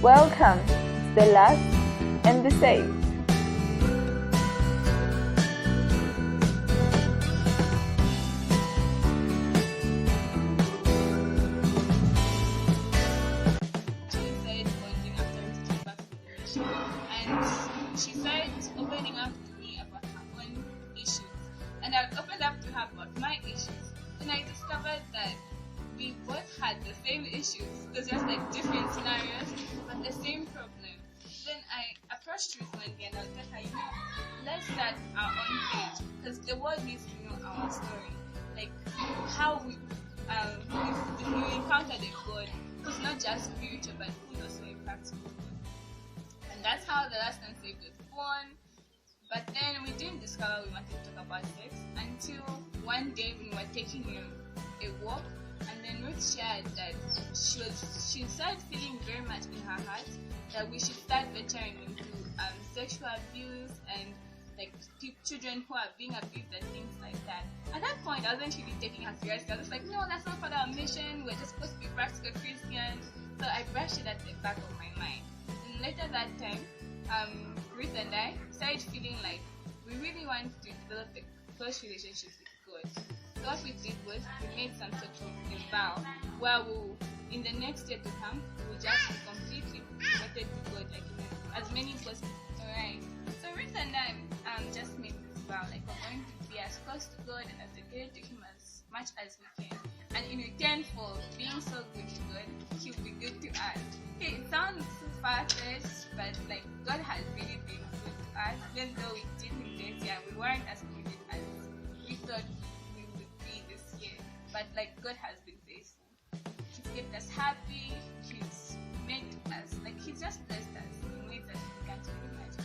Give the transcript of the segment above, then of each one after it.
Welcome to the last and the saved. And she started opening up to me about her own issues, and I opened up to her about my issues. Then I discovered that we both had the same issues. It was just like different scenarios, but the same problem. Then I approached Ruth one day and I told her, let's start our own page, because the world needs to know our story, like how we encountered a God who's not just spiritual but who's also a practical God. And that's how the last and saved was born. But then we didn't discover we wanted to talk about sex until one day when we were taking a walk, and then Ruth shared that she started feeling very much in her heart that we should start venturing into sexual abuse and like children who are being abused and things like that. At that point, I wasn't really taking her seriously. I was like, no, that's not part of our mission. We're just supposed to be practical Christians. So I brushed it at the back of my mind. And later that time, Ruth and I started feeling like we really want to develop a close relationship with God. So what we did was we made some sort of a vow where in the next year to come, we'll just be completely devoted to God, like as many possible. Alright. So Ruth and I just made this vow, like we're going to be as close to God and as dedicated to Him as much as we can. And in return for being so good to God, He'll be good to us. Okay, it sounds so far-fetched, but like God has really been good to us, even though we did Him this year and we weren't as committed as we thought we would be this year. But like God has been faithful. He's kept us happy. He's made us He's just blessed us in ways that we can't even imagine.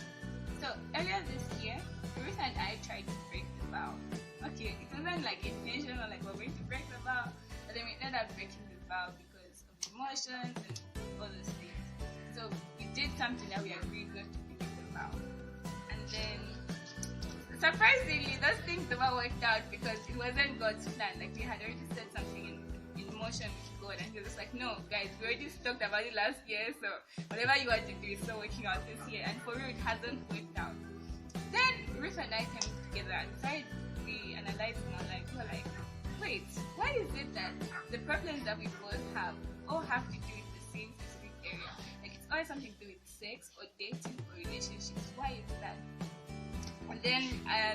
So earlier this year, Ruth and I tried to break the vow. Okay, it wasn't like intentional, like we're going to break the vow, but then we ended up breaking the vow because of emotions and all those things. So we did something that we agreed not to break the vow, and then surprisingly, those things never worked out because it wasn't God's plan. Like we had already set something in motion with God, and He was just like, no, guys, we already talked about it last year, so whatever you want to do is still working out this year. And for real, it hasn't worked out. Then Ruth and I came together and we analyzed our life. We were like, wait, why is it that the problems that we both have all have to do with the same specific area? Like it's always something to do with sex or dating or relationships. Why is that? And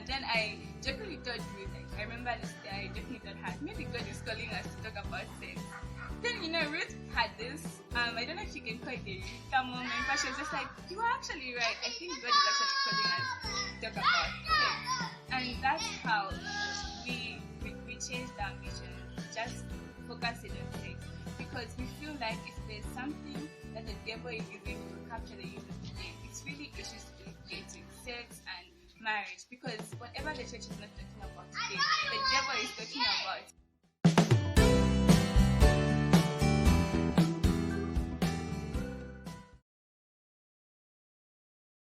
then I jokingly told Ruth, like, I remember this day, I jokingly told her, maybe God is calling us to talk about sex. Then, Ruth had this, I don't know if you can call it a eureka moment, but she was just like, you are actually right. I think God is actually calling us to talk about sex. And that's how we changed our mission, just focusing on sex. Because we feel like if there's something that the devil is using to capture the youth of today, it's really issues to do with dating, sex, and marriage, because whatever the church is not talking about today, the devil is talking about.